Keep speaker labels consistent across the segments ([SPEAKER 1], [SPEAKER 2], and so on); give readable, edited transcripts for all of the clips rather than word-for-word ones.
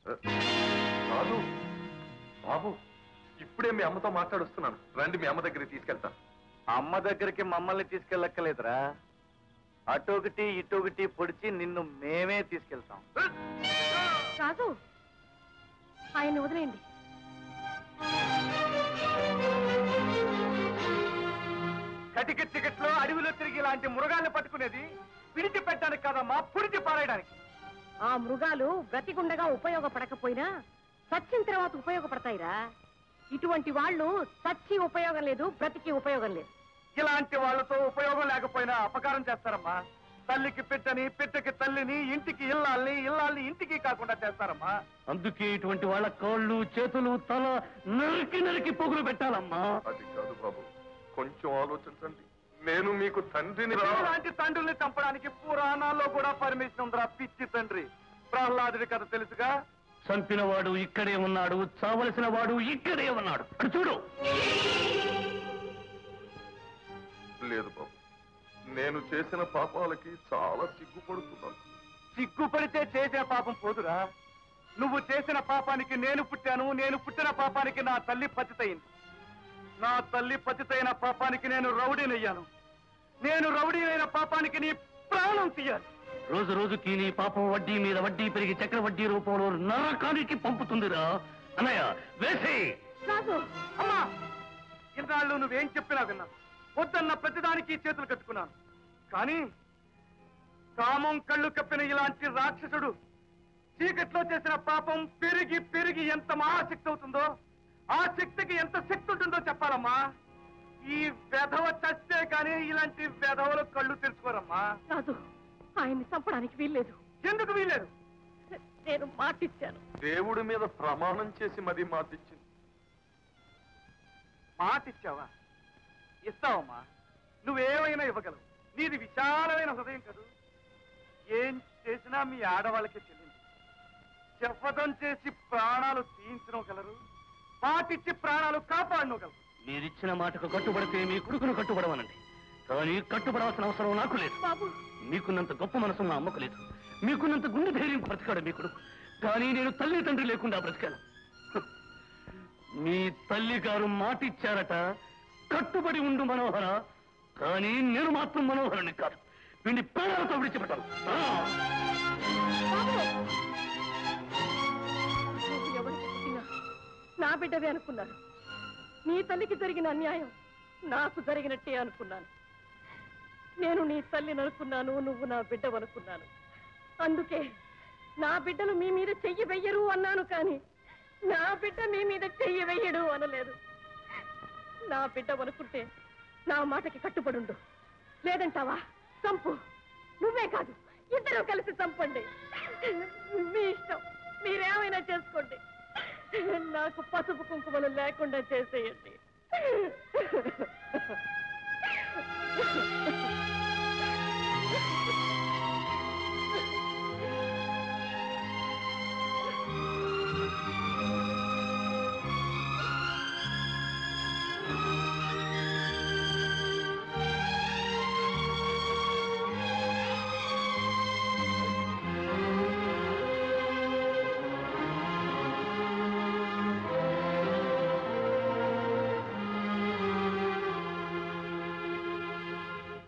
[SPEAKER 1] రాదు బాబు, ఇప్పుడే మీ అమ్మతో మాట్లాడుస్తున్నాను. రండి, మీ అమ్మ దగ్గరికి తీసుకెళ్తాను.
[SPEAKER 2] అమ్మ దగ్గరికి మమ్మల్ని తీసుకెళ్ళక్కలేదురా, అటొకటి ఇటొకటి పొడిచి నిన్ను మేమే తీసుకెళ్తాం.
[SPEAKER 3] రాజు, ఆయన వదిలేయండి.
[SPEAKER 2] కటికి టికెట్లో అడవిలో తిరిగి ఇలాంటి మృగాల్ని పట్టుకునేది పిడిచి పెట్టడానికి కాదమ్మా, పుడిచి పారేయడానికి.
[SPEAKER 3] ఆ మృగాలు బ్రతికుండగా ఉపయోగపడకపోయినా చచ్చిన తర్వాత ఉపయోగపడతాయిరా. ఇటువంటి వాళ్ళు చచ్చి ఉపయోగం లేదు, బ్రతికి ఉపయోగం లేదు.
[SPEAKER 2] ఇలాంటి వాళ్ళతో ఉపయోగం లేకపోయినా అపకారం చేస్తారమ్మా. తల్లికి పిట్టని, పిట్టకి తల్లిని, ఇంటికి ఇల్లాల్ని, ఇల్లాల్ని ఇంటికి కాకుండా చేస్తారమ్మా.
[SPEAKER 4] అందుకే ఇటువంటి వాళ్ళ కాళ్ళు చేతులు తల నరికి నరికి పొగులు పెట్టాలమ్మా.
[SPEAKER 1] అది కాదు బాబు, కొంచెం ఆలోచించండి. నేను మీకు తండ్రిని.
[SPEAKER 2] ఇలాంటి తండ్రుల్ని చంపడానికి పురాణాల్లో కూడా పర్మిషన్ ఉందిరా పిచ్చి తండ్రి. ప్రహ్లాదుడి కథ తెలుసుగా.
[SPEAKER 4] చంపిన వాడు ఇక్కడే ఉన్నాడు, చావలసిన వాడు ఇక్కడే ఉన్నాడు. అటు చూడు.
[SPEAKER 1] లేదు బాబు, నేను చేసిన పాపాలకి చాలా సిగ్గుపడుతున్నాను.
[SPEAKER 2] సిగ్గుపడితే చేసే పాపం పోదురా. నువ్వు చేసిన పాపానికి నేను పుట్టాను, నేను పుట్టిన పాపానికి నా తల్లి పతితయింది. నా తల్లి పతితైన పాపానికి నేను రౌడీనయ్యాను. నేను రౌడీనైన పాపానికి నీ ప్రాణం తీయాలి.
[SPEAKER 4] రోజు రోజుకి నీ పాపం వడ్డీ మీద వడ్డీ పెరిగి చక్ర వడ్డీ రూపంలో నరకానికి పంపుతుందిరా. అన్నయ్య వేసే.
[SPEAKER 3] రాజు,
[SPEAKER 2] అమ్మా, ఇన్నాళ్ళు నువ్వేం చెప్పినా విన్నా. వద్దన్న ప్రతిదానికి చేతులు కట్టుకున్నాను. కానీ కామం కళ్ళు కప్పిన ఇలాంటి రాక్షసుడు చీకట్లో చేసిన పాపం పెరిగి పెరిగి ఎంత మహాశక్తి అవుతుందో, ఆ శక్తికి ఎంత శక్తి ఉంటుందో చెప్పాలమ్మా. ఈ వెధవ చస్తే కానీ ఇలాంటి వెధవలు కళ్ళు తెరుచుకోరమ్మా.
[SPEAKER 3] రాజు, ఆయన్ని చంపడానికి వీల్లేదు.
[SPEAKER 2] ఎందుకు వీలేదు?
[SPEAKER 3] నేను మాటిచ్చాను.
[SPEAKER 1] దేవుడి మీద ప్రమాణం చేసి మరీ మాటిచ్చింది.
[SPEAKER 2] మాటిచ్చావా? ఇస్తావమ్మా, నువ్వేమైనా ఇవ్వగలవు. నీది విశాలమైన హృదయం కదూ. ఏం చేసినా మీ ఆడవాళ్ళకి చెల్లింది. శపథం చేసి ప్రాణాలు తీయించగలరు, మాటిచ్చి ప్రాణాలు కాపాడనగలరు.
[SPEAKER 4] మీరిచ్చిన మాటకు కట్టుబడితే మీ కొడుకును కట్టుబడవనండి. కానీ కట్టుబడాల్సిన అవసరం నాకు లేదు.
[SPEAKER 3] బాబు,
[SPEAKER 4] మీకున్నంత గొప్ప మనసు నా అమ్మకు లేదు. మీకున్నంత గుండె ధైర్యం బ్రతికాడు మీ కొడుకు. కానీ నేను తల్లి తండ్రి లేకుండా బ్రతికాను. మీ తల్లి గారు మాటిచ్చారట, కట్టుబడి ఉండు మనోహర. కానీ నేను మాత్రం మనోహరుని కాదు, వీడిని ప్రాణాలతో విడిచిపెట్టాను.
[SPEAKER 3] ఎవరికి పుట్టినా నా బిడ్డవే అనుకున్నాను. నీ తల్లికి జరిగిన అన్యాయం నాకు జరిగినట్టే అనుకున్నాను. నేను నీ తల్లిని అనుకున్నాను, నువ్వు నా బిడ్డవనుకున్నాను. అందుకే నా బిడ్డలు మీ మీద చెయ్యి వెయ్యరు అన్నాను. కానీ నా బిడ్డ మీ మీద చెయ్యి వెయ్యడు అనలేదు. నా బిడ్డవనుకుంటే నా మాటకి కట్టుబడుండు. లేదంటావా? చంపు. నువ్వే కాదు, ఇద్దరు కలిసి చంపండి. మీ ఇష్టం, మీరేమైనా చేసుకోండి. నాకు పసుపు కుంకుమలు లేకుండా చేసేయండి.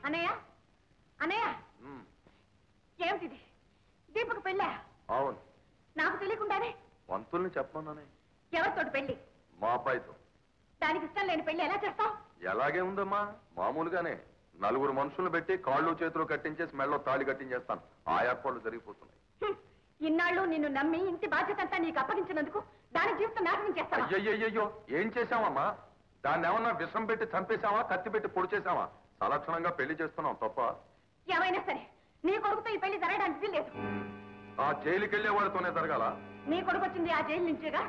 [SPEAKER 3] అన్నయ్య, అన్నయ్య, ఏమిటిది? దీపకు పెళ్ళా?
[SPEAKER 1] అవును.
[SPEAKER 3] నాకు తెలియకుండానే
[SPEAKER 1] వంతుల్ని చెప్పమన్నానే.
[SPEAKER 3] ఎవరితోటి పెళ్లి?
[SPEAKER 1] మా అబ్బాయితో.
[SPEAKER 3] దానికి ఇష్టం లేని పెళ్లి ఎలా చేస్తావు?
[SPEAKER 1] ఎలాగే ఉందమ్మా, మామూలుగానే. నలుగురు మనుషులను పెట్టి కాళ్ళు చేతులు కట్టించేసి మెళ్ళలో తాళి కట్టించేస్తాను. ఆ ఏర్పాట్లు జరిగిపోతున్నాయి.
[SPEAKER 3] ఇన్నాళ్ళు నిన్ను నమ్మి ఇంటి బాధ్యత అంతా నీకు అప్పగించినందుకు దాని జీవితం నాశనం చేస్తావా?
[SPEAKER 1] అయ్యయ్యో, ఏం చేశామమ్మా? దాన్ని ఏమన్నా విషం పెట్టి చంపేశావా, కత్తి పెట్టి పొడి చేశావా? సలక్షణంగా పెళ్లి చేస్తున్నాం తప్ప.
[SPEAKER 3] ఏమైనా సరే నీ కొడుకుతో ఈ పెళ్లి జరగడానికి లేదు.
[SPEAKER 1] ఆ జైలుకి వెళ్లే వాడితోనే జరగాల?
[SPEAKER 3] నీ కొడుకు వచ్చింది ఆ జైలు నుంచేగా.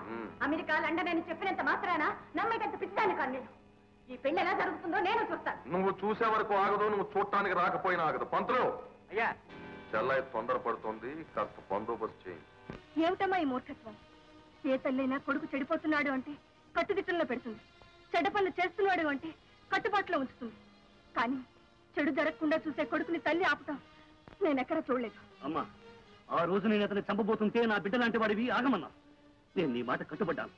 [SPEAKER 3] అమెరికా, లండన్ అని చెప్పినంత మాత్రాన నమ్మకంత పిచ్చిదాన్ని కాదు నేను. ఈ పెళ్లి ఎలా జరుగుతుందో నేను చూస్తాను.
[SPEAKER 1] నువ్వు చూసే వరకు ఆగదు, నువ్వు చూడటానికి రాకపోయినా ఆగదు. పంతులు,
[SPEAKER 2] అయ్యా,
[SPEAKER 1] చెల్లై తొందరపడుతుంది, కాస్త బందోబస్తు చేయండి.
[SPEAKER 3] ఏమిటమ్మా ఈ మూర్ఖత్వం? ఏ తల్లైనా కొడుకు చెడిపోతున్నాడు అంటే కట్టుదిట్టంలో పెడుతుంది. చెడ్డ పనులు చేస్తున్నాడు అంటే కట్టుబాటులో ఉంచుతుంది. కానీ చెడు జరగకుండా చూసే కొడుకుని తల్లి ఆపుతాం నేనెక్కడ చూడలేదు.
[SPEAKER 4] అమ్మా, ఆ రోజు నేను అతన్ని చంపబోతుంటే నా బిడ్డ లాంటి వాడివి ఆగమన్నా. నేను నీ మాట కట్టుబడ్డాను.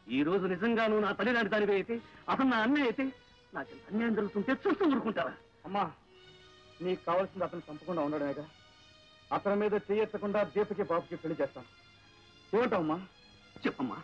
[SPEAKER 4] ఈ రోజు నిజంగాను నా తల్లి లాంటి దానివి అయితే, అతను నా అన్నయ్య అయితే, నాకు అన్యాయం జరుగుతుంటే చూస్తూ ఊరుకుంటారా?
[SPEAKER 2] అమ్మా, నీకు కావాల్సింది అతను చంపకుండా ఉండడమేగా. అతని మీద చేయెత్తకుండా దీపకి బాబుకి పెళ్లి చేస్తాను. ఏమంటావమ్మా?
[SPEAKER 4] చెప్పమ్మా.